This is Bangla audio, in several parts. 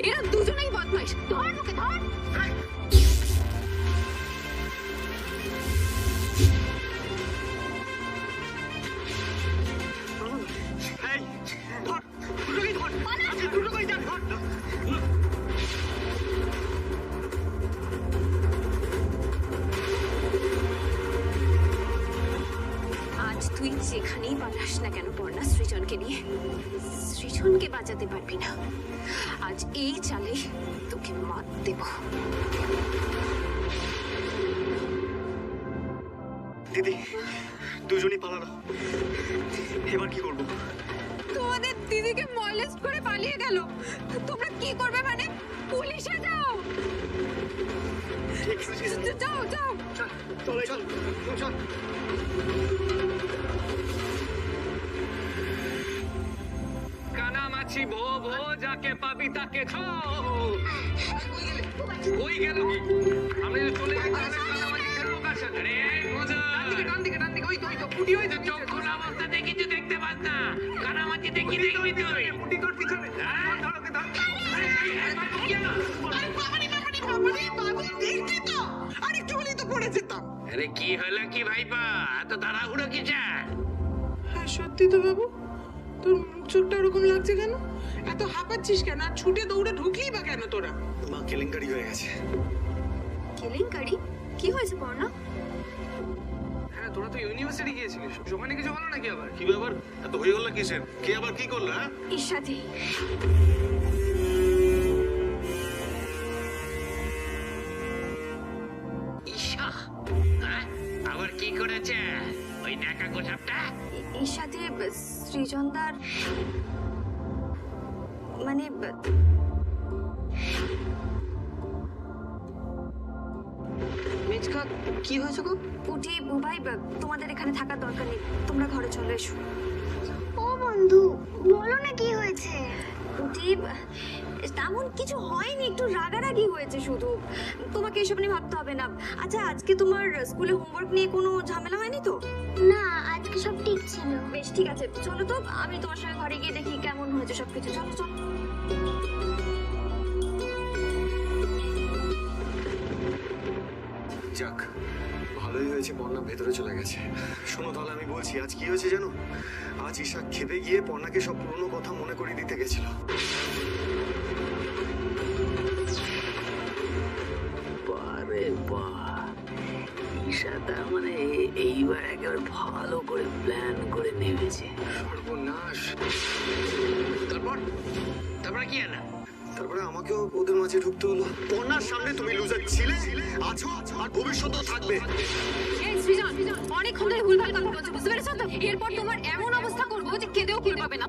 এরা দুজনেই বদমাইশ। ধর ওকে, ধর। আজ তুই যেখানেই পালাস না কেন পড়না সৃজনকে নিয়ে, সৃজনকে বাঁচাতে পারবি না। আজ এই চালে তোকে মাত দেব। দিদি, দুজনই পালালো, এবার কি করবো? তোমাদের দিদিকে মলেস্ট করে পালিয়ে গেল, তোমরা কি করবে? মানে পুলিশে যাও। যাও যাও, চল চল চল। কানামাছি ভো ভো, যাকে পাবি তাকে ছো। কই গেল? আমি তো চলে গেছি। কানামাছি খেলবো কার সাথে? আরে মজা। ডান দিকে ওই তো পুটি হয়ে যাচ্ছে। চোখ খোলা অবস্থা দেখি তো দেখতে পাস না। কানামাছি দেখবি তুই। পুটি তোর পিছনে। ধর ওকে ধর। আরে কি হলো কি ভাইপা, এত তাড়াহুড়ো কি চায়? হ্যাঁ সত্যি তো বাবু, তোর মুখ চোখটা ওরকম লাগছে কেন? এত হাঁপাচ্ছিস কেন? আর ছুটে দৌড়ে ঢুকলি বা কেন তোরা? মা, কেলেঙ্কারি হয়ে গেছে। কেলেঙ্কারি? কি হয়েছে পড়না? হ্যাঁ তোরা তো ইউনিভার্সিটি গিয়েছিলিস, ওখানে কিছু হলো নাকি আবার? কি ব্যাপার, এত হয়ে গেল কিসের? কে আবার কি করলো? হ্যাঁ, ঈশাদি। ঈশা? হ্যাঁ? আবার কি করেছে ওই নাকা গোছাপটা? ঈশাদি সৃজনদার মানে মেজকা, কি হয়েছে গো? পুটি ভাই, তোমাদের এখানে থাকার দরকার নেই, তোমরা ঘরে চলে এসো। ও বন্ধু, বলো না কি হয়েছে? পুটি, তেমন কিছু হয়নি, একটু রাগারাগি হয়েছে শুধু। তোমাকে এসব নিয়ে ভাবতে হবে না। আচ্ছা, আজকে তোমার স্কুলে হোমওয়ার্ক নিয়ে কোনো ঝামেলা হয়নি তো? না, আজকে সব ঠিক ছিল। বেশ, ঠিক আছে, চলো তো আমি তোমার সঙ্গে ঘরে গিয়ে দেখি কেমন হয়েছে সবকিছু। চলো চলো। যাক, ভালোই হয়েছে পর্ণা ভেতরে চলে গেছে। শোনো তাহলে আমি বলছি, আজ কি হয়েছে জানো? আজ ঈশা খেপে গিয়ে পর্ণাকে সব পুরনো কথা মনে করিয়ে দিতে গেছিল। বারে বাহ, ঈশা তার মানে এইবার একেবারে ভালো করে প্ল্যান করে নেমেছে। সর্বনাশ। তারপরে কি হলো? তারপরে আমাকেও ওদের মাঝে ঢুকতে হলো। পর্ণার সামনে তুমি লুজার ছিলে, আছো আর ভবিষ্যতেও থাকবে। এই সৃজন, অনেকক্ষণ ধরে ভুলভাল কথা বলছো, বুঝতে পেরেছো তো? এরপর তোমার এমন অবস্থা করবো যে কেঁদেও কুল পাবে না।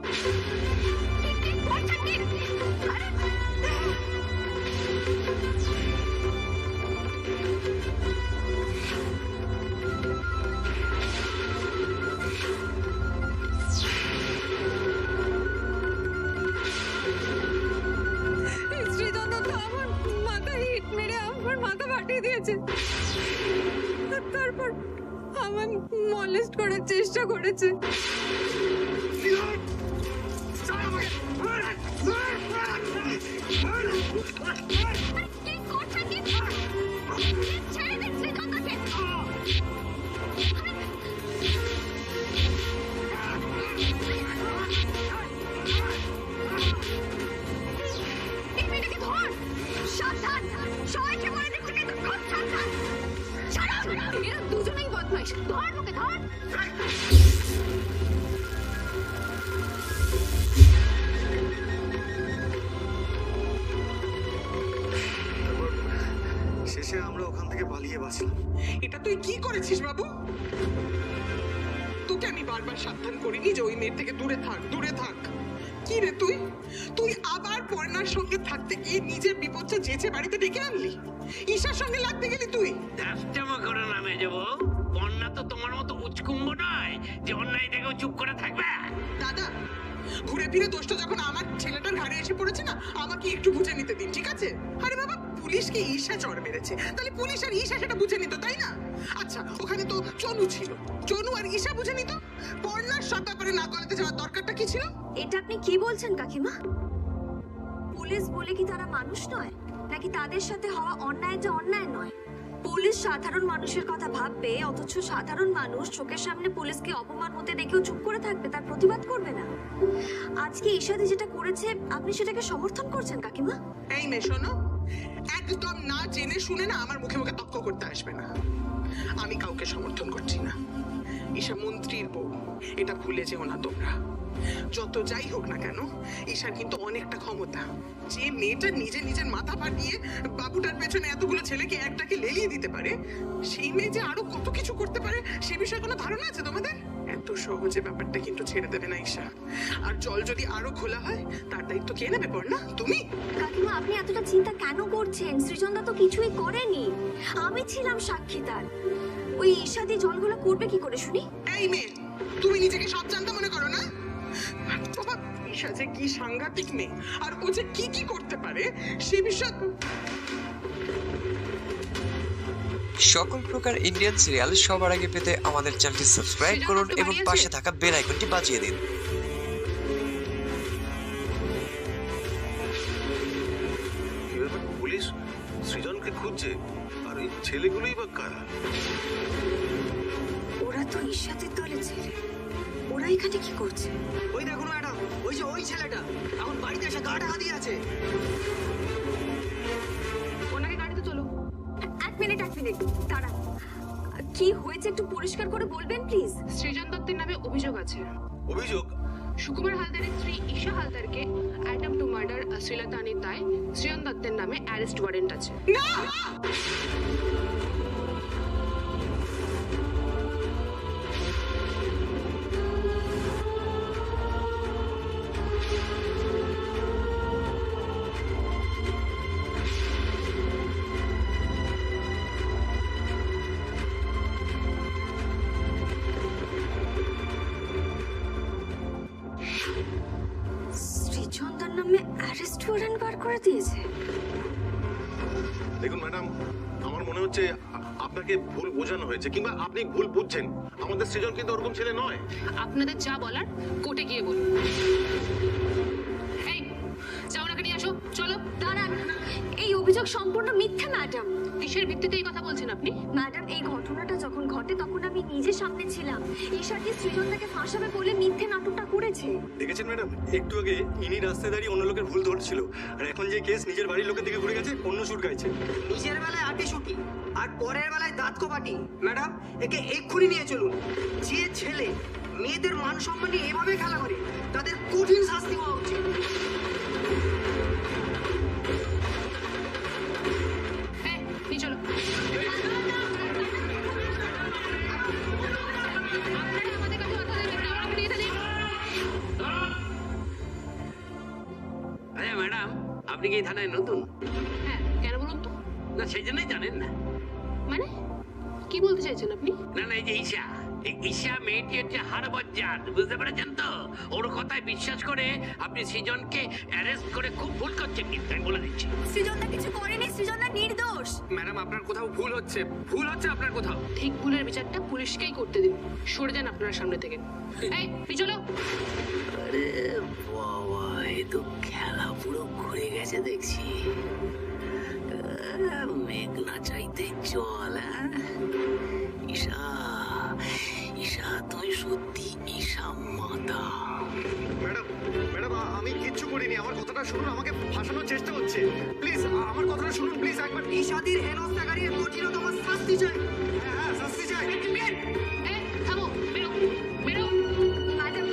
সৃজন তো আমার মাথায় হিট মেরে আমার মাথা ফাটিয়ে দিয়েছে, তারপর আমার মলেস্ট করার চেষ্টা করেছে। এরা দুজনেই বদমাইশ। ধর ওকে, ধর। শেষে আমরা ওখান থেকে পালিয়ে বাঁচলাম। এটা তুই কি করেছিস বাবু? তোকে আমি বারবার সাবধান করিনি যে ওই মেয়ের থেকে দূরে থাক, দূরে থাক। কি রে তুই তুই আবার পর্ণার সঙ্গে থাকতে গিয়ে নিজের বিপদটা যেচে বাড়িতে ডেকে আনলি? ঈশার সঙ্গে লাগতে গেলি তুই? দাসটামা করে নামে যাবো। পর্ণা তো তোমার মতো উচ্কুম্ব নয় যে অন্যায় দেখেও চুপ করে থাকবে। দাদা, ঘুরে ফিরে দোষটা যখন আমার ছেলেটার ঘাড়ে এসে পড়েছে না, আমাকে একটু বুঝে নিতে দিন, ঠিক আছে? আরে বাবা, পুলিশকে ঈশা চড় মেরেছে, তাহলে পুলিশ আর ঈশা সেটা বুঝে নিত, তাই না? আচ্ছা, ওখানে তো চনু ছিল, চনু আর ঈশা বুঝে নিত। পর্ণার সব ব্যাপারে না গলাতে যাওয়ার দরকারটা কি ছিল? এটা আপনি কি বলছেন কাকিমা? পুলিশ বলে কি তারা মানুষ নয়? নাকি তাদের সাথে হওয়া অন্যায় যে অন্যায় নয়? পুলিশ সাধারণ মানুষের কথা ভাববে, অথচ সাধারণ মানুষ চোখের সামনে পুলিশকে অপমান হতে দেখেও চুপ করে থাকবে, তার প্রতিবাদ করবে না। আজকে ঈশাদি যেটা করেছে আপনি সেটাকে সমর্থন করছেন কাকিমা? এই মেয়ে শোনো, একদম না জেনে শুনে না আমার মুখে মুখে তর্ক করতে আসবে না। আমি কাউকে সমর্থন করছি না। ঈশা মন্ত্রীর বউ, এটা ভুলে যেও না তোমরা। যত যাই হোক না কেন, ঈশার কিন্তু অনেকটা ক্ষমতা। যে মেয়েটা নিজে নিজের মাথা ফাটিয়ে বাবুটার পেছনে এতগুলো ছেলেকে একটাকে লেলিয়ে দিতে পারে, সেই মেয়ে যে আরো কত কিছু করতে পারে সে বিষয়ে কোনো ধারণা আছে তোমাদের? এত সহজে ব্যাপারটা কিন্তু ছেড়ে দেবে না ঈশা। আর জল যদি আরো খোলা হয় তার দায়িত্ব কে নেবে না তুমি? কাকিমা আপনি এতটা চিন্তা কেন করছেন? সৃজনদা তো কিছুই করেনি, আমি ছিলাম সাক্ষী তার। ওই ঈশাদি জলগুলো করবে কি করে শুনি? এই মেয়ে, তুমি নিজেকে সব জানতে মনে করো না? বাবা, ঈশা যে কি সাংঘাতিক মেয়ে আর ও যে কি কি করতে পারে সে বিষয়ে সকল প্রকার ইন্ডিয়ান সিরিয়াল সবার আগে পেতে আমাদের চ্যানেলটি সাবস্ক্রাইব করুন এবং পাশে থাকা বেল আইকনটি বাজিয়ে দিন। কি ব্যাপার, পুলিশ সৃজনকে খুঁজছে, আর এই ছেলেগুলোই বা কারা? ওরা তো ঈশাদের দলে ছেলে, ওরা এখানে কি করছে? ওই দেখুন ম্যাডাম, ওই যে ওই ছেলেটা এখন বাড়িতে এসে গা ঢাকা দিয়ে আছে। ওনাকে গাড়িতে চলো। এক মিনিট দাঁড়ান, কি হয়েছে একটু পরিষ্কার করে বলবেন প্লিজ? সৃজন দত্তের নামে অভিযোগ আছে। অভিযোগ? সুকুমার হালদারের স্ত্রী ঈশা হালদারকে অ্যাটেম্প টু মার্ডার শ্রীলতানির দায় সৃজন দত্তের নামে অ্যারেস্ট ওয়ারেন্ট আছে। না! সৃজনদার নামে অ্যারেস্ট ওয়ারেন্ট বার করে দিয়েছে। দেখুন ম্যাডাম, আমার মনে হচ্ছে আপনাকে ভুল বোঝানো হয়েছে, কিংবা আপনি ভুল বুঝছেন। আমাদের সৃজন কিন্তু ওরকম ছেলে নয়। আপনাদের যা বলার কোর্টে গিয়ে বলুন। এই যাও, ওনাকে নিয়ে আসো, চলো। দাঁড়ান, এই অভিযোগ সম্পূর্ণ মিথ্যা ম্যাডাম। কিসের ভিত্তিতে এই কথা বলছেন আপনি? ম্যাডাম, এই ঘটনাটা যখন ঘটে তখন আমি নিজে সামনে ছিলাম। ঈশাকে সৃজনদাকে ফাঁসাবে বলে মিথ্যে নাটকটা করেছে। দেখেছেন ম্যাডাম, একটু আগে ইনি রাস্তায় দাঁড়িয়ে অন্য লোকের ভুল ধরছিল, আর এখন যে কেস নিজের বাড়ির লোকের দিকে ঘুরে গেছে, অন্য সুর গাইছে। নিজের বেলায় আটি শুটি আর পরের বেলায় দাঁত কোপাটি। ম্যাডাম, একে এক্ষুনি নিয়ে চলুন। যে ছেলে মেয়েদের মান সম্মান নিয়ে এভাবে খেলা করে তাদের কঠিন শাস্তি হওয়া উচিত। হ্যাঁ, নিয়ে চলো। আপনারা আমাদের কাছে কথা দেবেন না, আমাকে নিয়ে চলেন। আরে ম্যাডাম, আপনি কি এই থানায় নতুন? হ্যাঁ, কেন বলুন তো? না সেই জন্যই জানেন না। মানে কি বলতে চাইছেন আপনি? না না, এই যে ঈশা, এই ঈশা মেয়েটি হচ্ছে হাড়বজ্জাত, বুঝতে পেরেছেন তো? ওর কথায় বিশ্বাস করে আপনি সৃজনকে অ্যারেস্ট করে খুব ভুল করছেন, কিন্তু আমি বলে দিচ্ছি। সৃজনদা কিছু করেনি, সৃজনদা নির্দোষ। ম্যাডাম, আপনার কোথাও ভুল হচ্ছে, ভুল হচ্ছে আপনার কোথাও। ঠিক ভুলের বিচারটা পুলিশকেই করতে দিন। সরে যান আপনারা সামনে থেকে। এই নিয়ে চলো। আরে বাবা, এ তো খেলা পুরো ঘুরে গেছে দেখছি। মেঘনা চাইতে চল। ঈশা, ঈশা তুই সত্যি ঈশা মাতা। ম্যাডাম, আমি কিচ্ছু করিনি, আমার কথাটা শুনুন, আমাকে ফাঁসানোর চেষ্টা হচ্ছে। প্লিজ আমার কথাটা শুনুন, প্লিজ একবার। ঈশাদির হেনস্থাকারীর কঠিনতম শাস্তি চাই। হ্যাঁ, শাস্তি চাই। এই থামো, বেরো বেরো। ম্যাডাম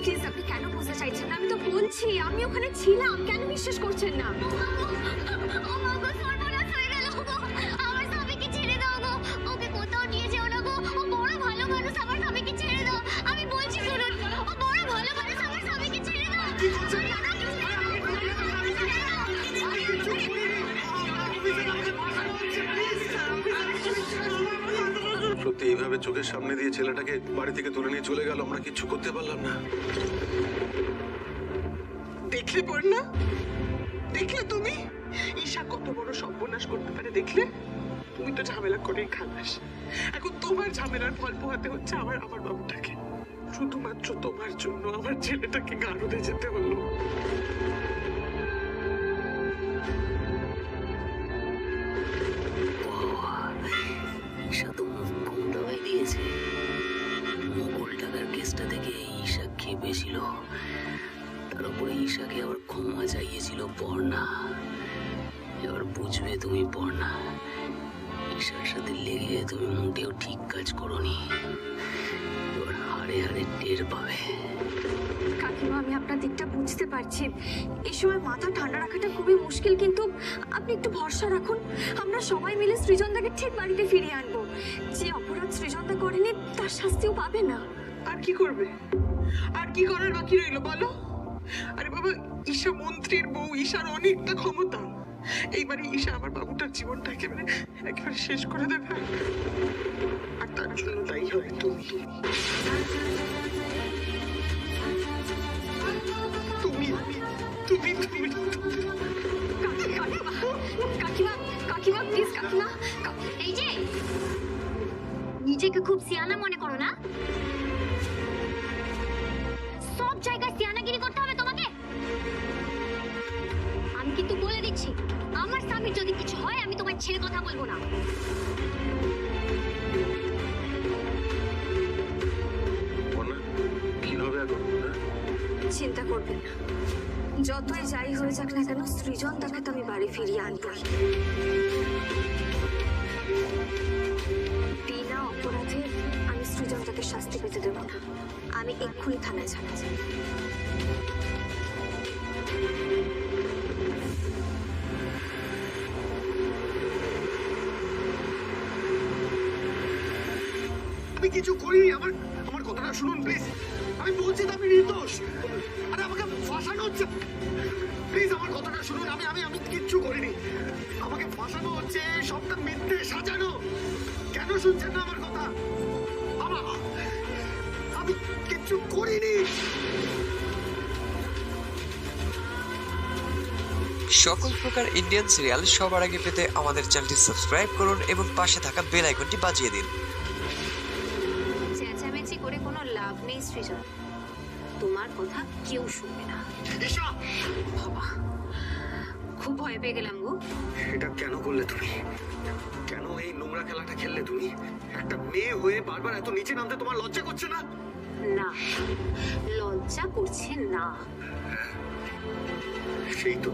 প্লিজ, আপনি কেন বুঝতে চাইছেন না? আমি তো বলছি আমি ওখানে ছিলাম, কেন বিশ্বাস করছেন না? আমার স্বামীকে ছেড়ে দাও গো, ওকে কোথাও নিয়ে যেও না গো, ও বড় ভালো মানুষ, আমার স্বামীকে ছেড়ে দাও। আমি বলছি শুনুন, ও বড় ভালো মানুষ, আমার স্বামীকে ছেড়ে দাও। সত্যি এইভাবে চোখের সামনে দিয়ে ছেলেটাকে বাড়ি থেকে তুলে নিয়ে চলে গেল, আমরা কিচ্ছু করতে পারলাম না। দেখলে না, দেখলে তুমি ঈশা কত বড় সর্বনাশ করতে পারে? দেখলে? তুমি তো ঝামেলা করেই খালাস, এখন তোমার ঝামেলার ফল পোহাতে হচ্ছে আমার বাবুটাকে। শুধুমাত্র তোমার জন্য আমার ছেলেটাকে গারদে যেতে হলো। পড়না, এবার বুঝবে তুমি পড়না। ঈশার সাথে লেগে তুমি মোটেও ঠিক কাজ করোনি, এবার হাড়ে হাড়ে টের পাবে। কাকিমা, আমি আপনার দিকটা বুঝতে পারছি। এই সময় মাথা ঠান্ডা রাখাটা খুবই মুশকিল, কিন্তু আপনি একটু ভরসা রাখুন। আমরা সবাই মিলে সৃজনদাকে ঠিক বাড়িতে ফিরিয়ে আনবো। যে অপরাধ সৃজনদা করেনি তার শাস্তিও পাবে না। আর কি করবে? আর কি করার বাকি রইলো বলো? আরে বাবা, ঈশা মন্ত্রীর বউ, ঈশার অনেকটা ক্ষমতা। এইবারে ঈশা আমার বাবুটার জীবনটা একেবারে শেষ করে দেবে, আর তার জন্য দায়ী হবে তুমি। তুমি তুমি তুমি কাকিমা, কাকিমা প্লিজ, কাকিমা। এই যে নিজেকে খুব সিয়ানা মনে করো না? সব জায়গায় সিয়ানাগিরি করতে হবে তোমাকে? আমি কিন্তু বলে দিচ্ছি, আমার স্বামীর যদি কিছু হয় আমি তোমার ছেড়ে কথা বলবো না। কি হবে এখন? চিন্তা করবেন না, যতই যাই হয়ে যাক না কেন সৃজনদাকে তো আমি বাড়ি ফিরিয়ে আনবই। বিনা অপরাধে আমি সৃজনদাকে শাস্তি পেতে দেব না। আমি এক্ষুনি থানায় জানাচ্ছি। আমি কিছু করিনি। আমার কথাটা শুনুন প্লিজ। আমি বলছি তো আমি নির্দোষ। আরে আমাকে ফাঁসানো হচ্ছে। প্লিজ আমার কথাটা শুনুন। আমি কিচ্ছু করিনি। আমাকে ফাঁসানো হচ্ছে, সবটা মিথ্যে সাজানো। কেন শুনছেন না আমার কথা? আমি কিচ্ছু করিনি। সকল প্রকার ইন্ডিয়ান সিরিয়াল সবার আগে পেতে আমাদের চ্যানেলটি সাবস্ক্রাইব করুন এবং পাশে থাকা বেল আইকনটি বাজিয়ে দিন। চেঁচামেচি করে কোনো লাভ নেই সৃজন, তোমার কথা কেউ শুনবে না। বাবা, খুব ভয় পেয়ে গেলাম গো। এটা কেন করলে তুমি? কেন এই নোংরা খেলাটা খেললে তুমি? একটা মেয়ে হয়ে বারবার এত নিচে নামতে তোমার লজ্জা করছে না? না, লজ্জা করছে না। সেই তো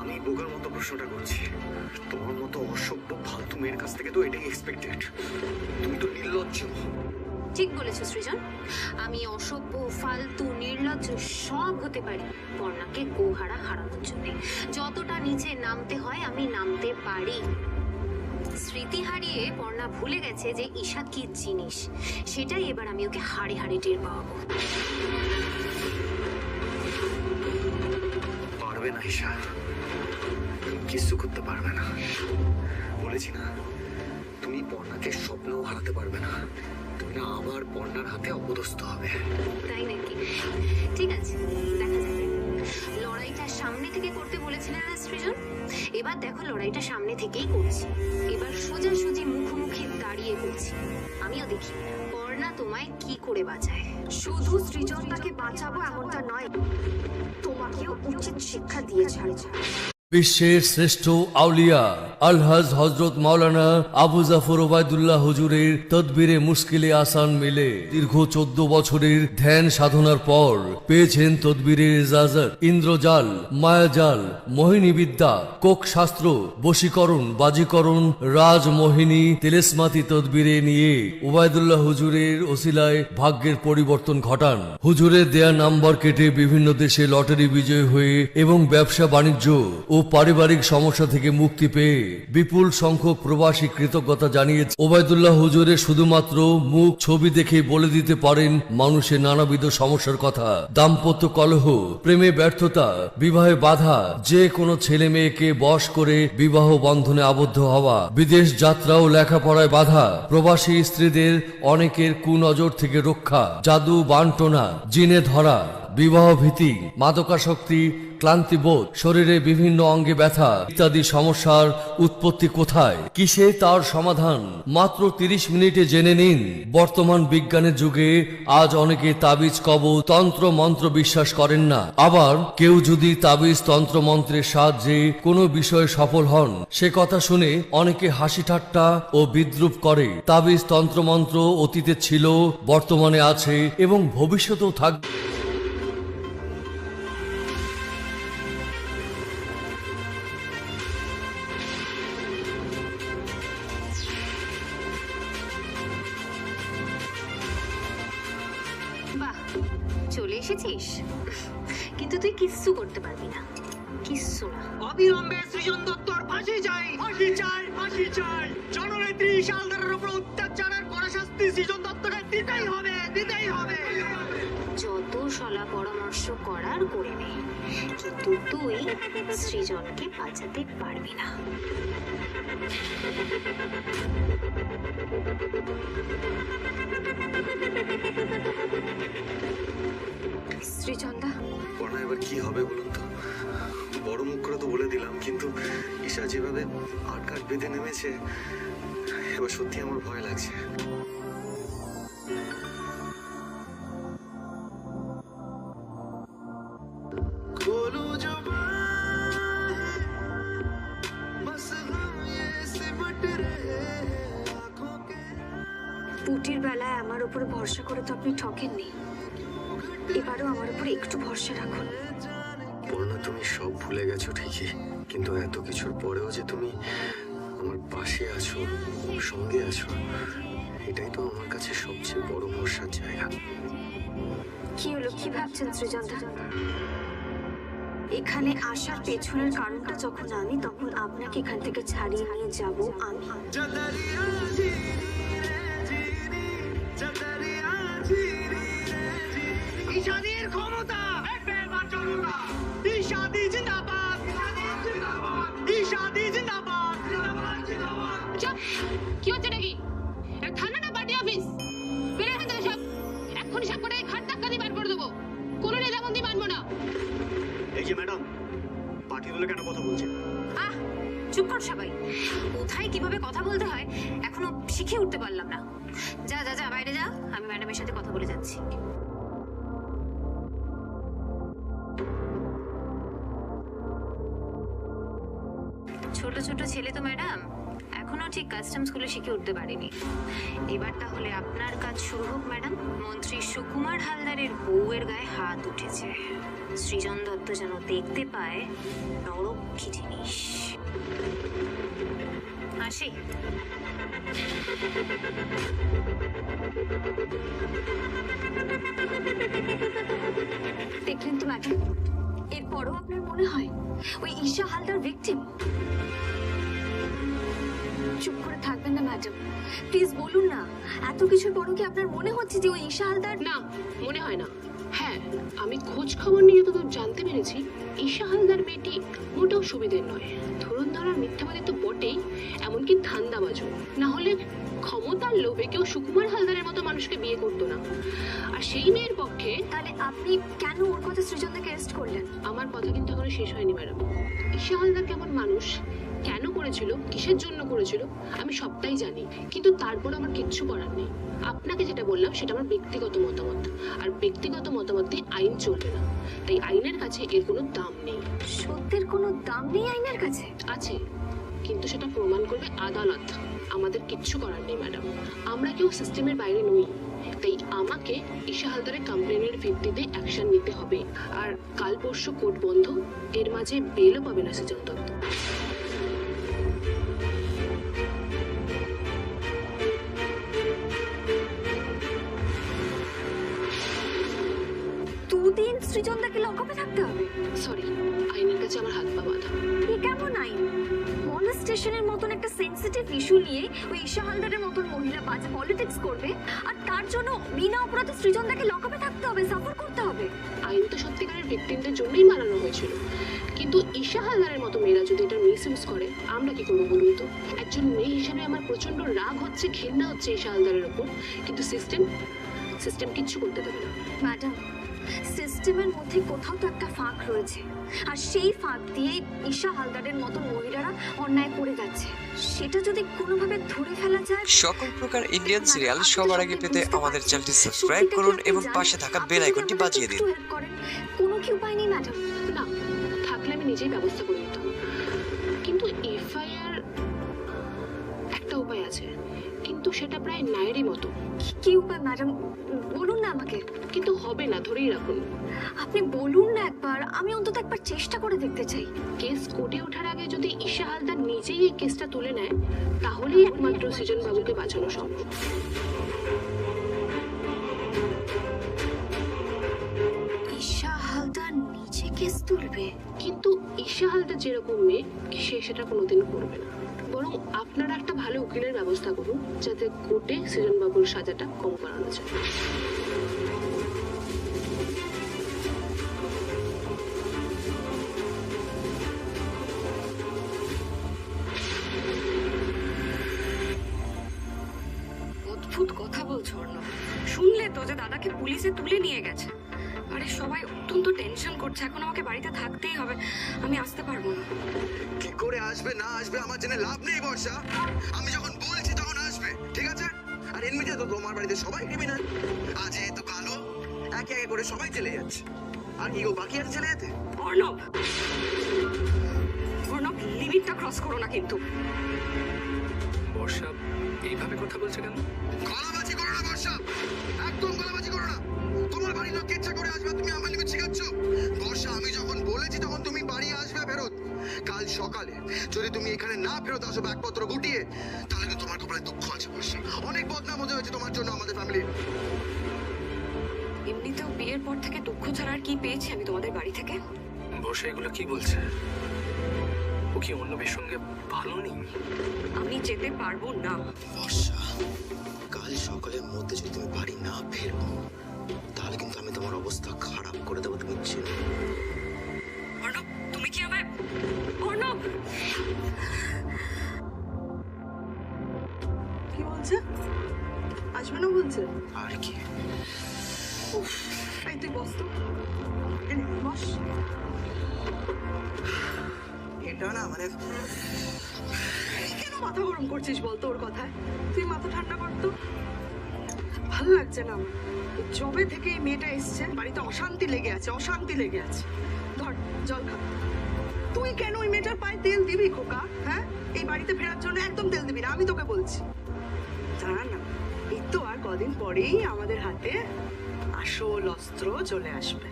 আমি বোকার মতো প্রশ্নটা করছি। তোমার মতো অসভ্য ফালতু মেয়ের কাছ থেকে তো এটাই এক্সপেক্টেড। তুমি তো নির্লজ্জ। ঠিক বলেছো সৃজন, আমি অসভ্য, ফালতু, নির্লজ্জ সব হতে পারি পর্ণাকে গোহারা হারানোর জন্য। যতটা নিচে নামতে হয় আমি নামতে পারি। স্মৃতি হারিয়ে পর্ণা ভুলে গেছে যে ঈশা কি জিনিস, সেটাই এবার আমি ওকে হাড়ে হাড়ে টের পাওয়াবো। পারবে না ঈশা, কিছু করতে পারবে না। বলেছি না, তুমি পর্ণাকে স্বপ্নেও হারাতে পারবে না। তুমি না আবার পর্ণার হাতে অপদস্থ হবে। তাই নাকি? ঠিক আছে, দেখা যাবে। লড়াইটা সামনে থেকে করতে বলেছিলেন না সৃজন? এবার দেখো লড়াইটা সামনে থেকেই করছি। এবার সোজাসুজি মুখোমুখি দাঁড়িয়ে করছি। আমিও দেখি পর্ণা তোমায় কি করে বাঁচায়। শুধু সৃজনদাকে বাঁচাবো এমনটা নয়, তোমাকেও উচিত শিক্ষা দিয়ে ছাড়বো। বিশ্বের শ্রেষ্ঠ আউলিয়া আলহাজ হজরত মাওলানা আবু জাফর ওবায়দুল্লাহ হুজুরের তদবিরে মুশকিলে আসান মিলে দীর্ঘ 14 বছরের ধ্যান সাধনার পর পেয়েছেন তদবিরের ইজাজত। ইন্দ্রজাল, মায়াজাল, মোহিনী বিদ্যা, কোক শাস্ত্র, বশীকরণ, বাজিকরণ, রাজমোহিনী, তেলেসমাতি তদবিরে নিয়ে ওবায়দুল্লাহ হুজুরের ওসিলায় ভাগ্যের পরিবর্তন ঘটান। হুজুরের দেয়া নাম্বার কেটে বিভিন্ন দেশে লটারি বিজয় হয়ে এবং ব্যবসা বাণিজ্য ও পারিবারিক সমস্যা থেকে মুক্তি পেয়ে বিপুল সংখ্যক প্রবাসী কৃতজ্ঞতা জানিয়েছে। ওবায়দুল্লাহ হুজুরের শুধুমাত্র মুখ ছবি দেখে বলে দিতে পারেন মানুষের নানাবিধ সমস্যার কথা। দাম্পত্য কলহ, প্রেমে ব্যর্থতা, বিবাহে বাধা, যে কোনো ছেলে মেয়েকে বশ করে বিবাহ বন্ধনে আবদ্ধ হওয়া, বিদেশ যাত্রা ও লেখাপড়ায় বাধা, প্রবাসী স্ত্রীদের অনেকের কুনজর থেকে রক্ষা, জাদু বান্টনা, জিনে ধরা, বিবাহ ভীতি, মাদকাসক্তি, ক্লান্তিবোধ, শরীরে বিভিন্ন অঙ্গে ব্যথা ইত্যাদি সমস্যার উৎপত্তি কোথায়, কিসে তার সমাধান, মাত্র 30 মিনিটে জেনে নিন। বর্তমান বিজ্ঞানের যুগে আজ অনেকে তাবিজ, কবজ, তন্ত্র মন্ত্র বিশ্বাস করেন না। আবার কেউ যদি তাবিজ তন্ত্র মন্ত্রের সাহায্যে কোনো বিষয়ে সফল হন, সে কথা শুনে অনেকে হাসি ঠাট্টা ও বিদ্রুপ করে। তাবিজ তন্ত্র মন্ত্র অতীতে ছিল, বর্তমানে আছে এবং ভবিষ্যতেও থাকবে। এসেছিস, কিন্তু তুই কিচ্ছু করতে পারবি না, কিচ্ছু না। অবিলম্বে সৃজন দত্তর ফাঁসি চাই, ফাঁসি চাই, ফাঁসি চাই। জননেত্রী ঈশা হালদারের উপর অত্যাচারের কড়া শাস্তি সৃজন দত্তকে দিতেই হবে, দিতেই হবে। যত সলা পরামর্শ করার করে নে, কিন্তু তুই সৃজনকে বাঁচাতে পারবি না। সৃজনদা, পড়া এবার কি হবে বলুন তো? বড় মুখ করে তো বলে দিলাম, কিন্তু ঈশা যেভাবে আটকাট বেঁধে নেমেছে, এবার সত্যি আমার ভয় লাগছে। পুটির বেলায় আমার উপরে ভরসা করে তো আপনি ঠকেননি, এবারও আমার উপরে একটু ভরসা রাখুন। পূর্ণা, তুমি সব ভুলে গেছো ঠিকই, কিন্তু এত কিছুর পরেও যে তুমি আমার পাশে আছো, সঙ্গে আছো, এটাই তো আমার কাছে সবচেয়ে বড় ভরসার জায়গা। কি হলো, কি ভাবছেন সৃজনদা? এখানে আসার পেছনের কারণটা যখন আমি, তখন আপনাকে এখান থেকে ছাড়িয়ে নিয়ে যাব আমি। ঈশাদির ক্ষমতা, ঈশাদি জিন্দাবাদ, ঈশাদি জিন্দাবাদ। চুপ! কি হচ্ছে নাকি? এটা থানা না পার্টি অফিস? বেরো এখান থেকে সব! এক্ষুনি সব করে ঘাট ধাক্কা দিয়ে বার করে দেবো। কোনো নেতাবন্দি মানবো না। এই যে ম্যাডাম, পার্টি দলে কেন কথা বলছেন? আহ, চুপ কর সবাই। কোথায় কিভাবে কথা বলতে হয় এখনো শিখে উঠতে পারলাম না। যা যা যা, বাইরে যা, আমি ম্যাডামের সাথে কথা বলে যাচ্ছি। ছোট ছোট ছেলে তো ম্যাডাম, এখনো ঠিক কাস্টমস গুলো শিখে উঠতে পারেনি। এবার তাহলে আপনার কাজ শুরু হোক ম্যাডাম। মন্ত্রী সুকুমার হালদারের বউয়ের গায়ে হাত উঠেছে, সৃজন দত্ত যেন দেখতে পায় নরক কি জিনিস। আসি। দেখলেন তো ম্যাডাম, এরপরও আপনার মনে হয় ওই ঈশা হালদার ভিকটিম? চুপ করে থাকবেন না ম্যাডাম, প্লিজ বলুন না। এত কিছুর পরও কি আপনার মনে হচ্ছে যে ওই ঈশা হালদার? না, মনে হয় না। হ্যাঁ, আমি খোঁজ খবর নিয়ে যতদূর জানতে পেরেছি, ঈশা হালদার মেয়েটি মোটেও সুবিধের নয়। ধরুন ধরার মিথ্যাবাদী তো বটেই, এমনকি ধান্দাবাজও। না হলে ক্ষমতার লোভে কেউ সুকুমার হালদারের মতো মানুষকে বিয়ে করতো না। আর সেই মেয়ের পক্ষে। তাহলে আপনি কেন ওর কথা সৃজনদাকে অ্যারেস্ট করলেন? আমার কথা কিন্তু এখনো শেষ হয়নি ম্যাডাম। ঈশা হালদার কেমন মানুষ, কেন করেছিল, কিসের জন্য করেছিল, আমি সবটাই জানি, কিন্তু তারপর আমার কিচ্ছু করার নেই। আপনাকে যেটা বললাম সেটা আমার ব্যক্তিগত মতামত, আর ব্যক্তিগত মতামতে আইন চলবে না। তাই আইনের কাছে এর কোনো দাম নেই। সত্যের কোনো দাম নেই আইনের কাছে? আছে, কিন্তু সেটা প্রমাণ করবে আদালত। আমাদের কিচ্ছু করার নেই ম্যাডাম, আমরা কেউ সিস্টেমের বাইরে নই। তাই আমাকে ঈশা হালদারের কমপ্লেনের ভিত্তিতে অ্যাকশন নিতে হবে। আর কাল পরশু কোর্ট বন্ধ, এর মাঝে বেলও পাবে না সৃজন দত্ত। দুদিন সৃজনদাকে লকআপে থাকতে হবে? সরি, আইনের কাছে আমার হাত পা বাঁধা। এ কেমন আইন? মলেস্টেশনের মতন একটা সেনসিটিভ ইস্যু নিয়ে ওই ঈশা হালদারের মতন মহিলা বাজে পলিটিক্স করবে, আর তার জন্য বিনা অপরাধে সৃজনদাকে লকআপে থাকতে হবে, সাফার করতে হবে। আইন তো সত্যিকারের ভিকটিমদের জন্যই বানানো হয়েছিল, কিন্তু ঈশা হালদারের মতো মেয়েরা যদি এটা মিসইউজ করে, আমরা কি করবো বলুন তো? একজন মেয়ে হিসেবে আমার প্রচন্ড রাগ হচ্ছে, ঘৃণা হচ্ছে ঈশা হালদারের ওপর, কিন্তু সিস্টেম কিচ্ছু করতে দেবে না। ম্যাডাম, সিস্টেমের মধ্যে কোথাও তো একটা ফাঁক রয়েছে, আর সেই ফাঁক দিয়ে ঈশা হালদারের মতো মহিলারা অন্যায় করে যাচ্ছে। সেটা যদি কোনোভাবে ধরে ফেলা যায়। সকল প্রকার ইন্ডিয়ান সিরিয়াল সবার আগে পেতে আমাদের চ্যানেলটি সাবস্ক্রাইব করুন এবং পাশে থাকা বেল আইকনটি বাজিয়ে দিন। কোনো কি উপায় নেই ম্যাডাম? না, থাকলে আমি নিজেই ব্যবস্থা করে নিতাম, কিন্তু এফআইআর একটা উপায় আছে, কিন্তু সেটা প্রায় ন্যায়েরই মতো। কি উপায় ম্যাডাম, বলুন না আমাকে। কিন্তু হবে না, ধরেই রাখুন। আপনি বলুন না একবার, আমি অন্তত একবার চেষ্টা করে দেখতে চাই। কেস কোর্টে ওঠার আগে যদি ঈশা হালদার নিজেই এই কেসটা তুলে নেয়, তাহলেই একমাত্র সৃজন বাবুকে বাঁচানো সম্ভব। কেস তুলবে। কিন্তু ঈশা হালদার যেরকম মেয়ে সে সেটা কোনোদিন করবে না। বরং আপনারা একটা ভালো উকিলের ব্যবস্থা করুন যাতে কোর্টে সৃজন বাবুর সাজাটা কম করানো যায়। অদ্ভুত কথা বলছো অর্ণব। শুনলে তো যে দাদাকে পুলিশে তুলে নিয়ে গেছে। আরে সবাই অত্যন্ত টেনশন করছে, এখন আমাকে বাড়িতে থাকতেই হবে, আমি আসতে পারবো না। কি করে আসবে না আসবে আমার জেনে লাভ নেই বর্ষা। আমি যখন বলছি তখন আসবে, ঠিক আছে? আর এমনিতে তো তোমার বাড়িতে সবাই ক্রিমিনাল, আজ এই তো কালো, একে একে করে সবাই চলে যাচ্ছে। আর কি গো বাকি আছে চলে যেতে? অর্ণব, অর্ণব লিমিটটা ক্রস করো না কিন্তু। বর্ষা এইভাবে কথা বলছে কেন? গলাবাজি করো না বর্ষা, একদম গলাবাজি করো না। তোমার বাড়ির লোক ইচ্ছা করে আসবে, তুমি আমার লিমিট শিখাচ্ছ। বর্ষা আমি যখন বলেছি তখন তুমি বাড়ি আসবে ফেরত। কাল সকালে যদি তুমি এখানে না ফেরত আসো ব্যাগপত্র গুটিয়ে, তাহলে কিন্তু তোমার কপালে দুঃখ আছে বর্ষা। অনেক বদনাম হতে হয়েছে তোমার জন্য আমাদের ফ্যামিলির। এমনিতেও বিয়ের পর থেকে দুঃখ ছাড়া আর কি পেয়েছি আমি তোমাদের বাড়ি থেকে? বর্ষা এগুলো কি বলছে? ও কি অন্য মেয়ের সঙ্গে ভালো নেই? আমি যেতে পারবো না। বর্ষা কাল সকালের মধ্যে যদি তুমি বাড়ি না ফেরো, তাহলে কিন্তু আমি তোমার অবস্থা খারাপ করে দেবো, তুমি চেনো। অর্ণব তুমি কি আমায়, অর্ণব কি বলছে? আসবে না বলছে? আর কি উফ, এই তুই বস তো, এনে বস। এটা না মানে কেন মাথা গরম করছিস বলতো ওর কথায়? তুই মাথা ঠান্ডা কর তো। ভালো লাগছে না আমার। জবে থেকে এই মেয়েটা এসছে, বাড়িতে অশান্তি লেগে আছে, অশান্তি লেগে আছে। ধর জল খা। তুই কেন ওই মেয়েটার পায়ে তেল দিবি খোকা? হ্যাঁ, এই বাড়িতে ফেরার জন্য একদম তেল দিবি না, আমি তোকে বলছি। জানা না, এই তো আর কদিন পরেই আমাদের হাতে আসল অস্ত্র চলে আসবে,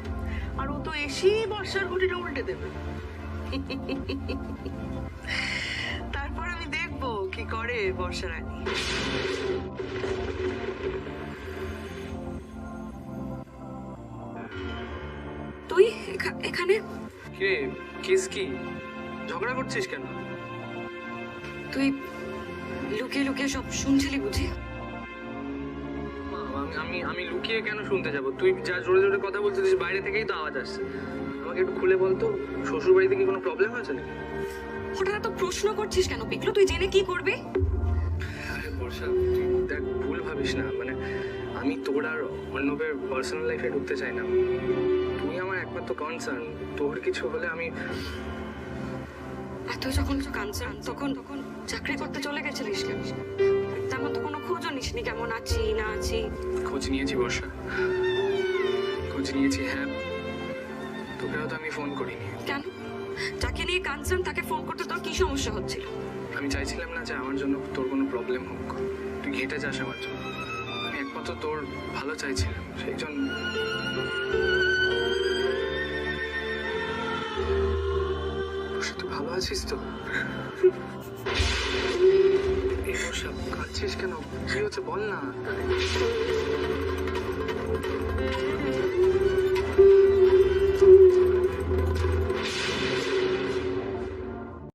আর ও তো এসেই বর্ষার ঘটিটা উল্টে দেবে। তারপর আমি দেখবো কি করে বর্ষা রানী। তুই এখানে? কে কেস কি? ঝগড়া করছিস কেন? তুই লুকিয়ে লুকিয়ে সব শুনছিলি বুঝি? আমি লুকিয়ে কেন শুনতে যাব? তুই যা জোরে জোরে কথা বলছিস বাইরে থেকেই তো আওয়াজ আসছে। আমাকে একটু খুলে বলতো, শ্বশুর বাড়িতে কি কোনো প্রবলেম হয়েছে নাকি? হঠাৎ এত প্রশ্ন করছিস কেন পিকলু? তুই জেনে কি করবি? আরে বর্ষা তুই দেখ, ভুল ভাবিস না। মানে আমি তোর আর অর্ণবের পার্সোনাল লাইফে ঢুকতে চাই না। তুই আমার একমাত্র কনসার্ন। তোর কিছু হলে আমি এত যখন কনসার্ন তখন চাকরি করতে চলে গেছিলিস কেন? তেমন তো কোনো খোঁজও নিসনি কেমন আছি না আছি। খোঁজ নিয়েছি বর্ষা, খোঁজ নিয়েছি। হ্যাঁ, তোকে হয়তো আমি ফোন করিনি। কেন? যাকে নিয়ে কনসার্ন তাকে ফোন করতে তোর কি সমস্যা হচ্ছিল? আমি চাইছিলাম না যে আমার জন্য তোর কোনো প্রবলেম হোক, তুই ঘেঁটে যাস আমার জন্য। আমি একমাত্র তোর ভালো চাইছিলাম, সেই জন্য। তুই ভালো আছিস তো? এই বর্ষা কাঁদছিস কেন? কি হচ্ছে বল না।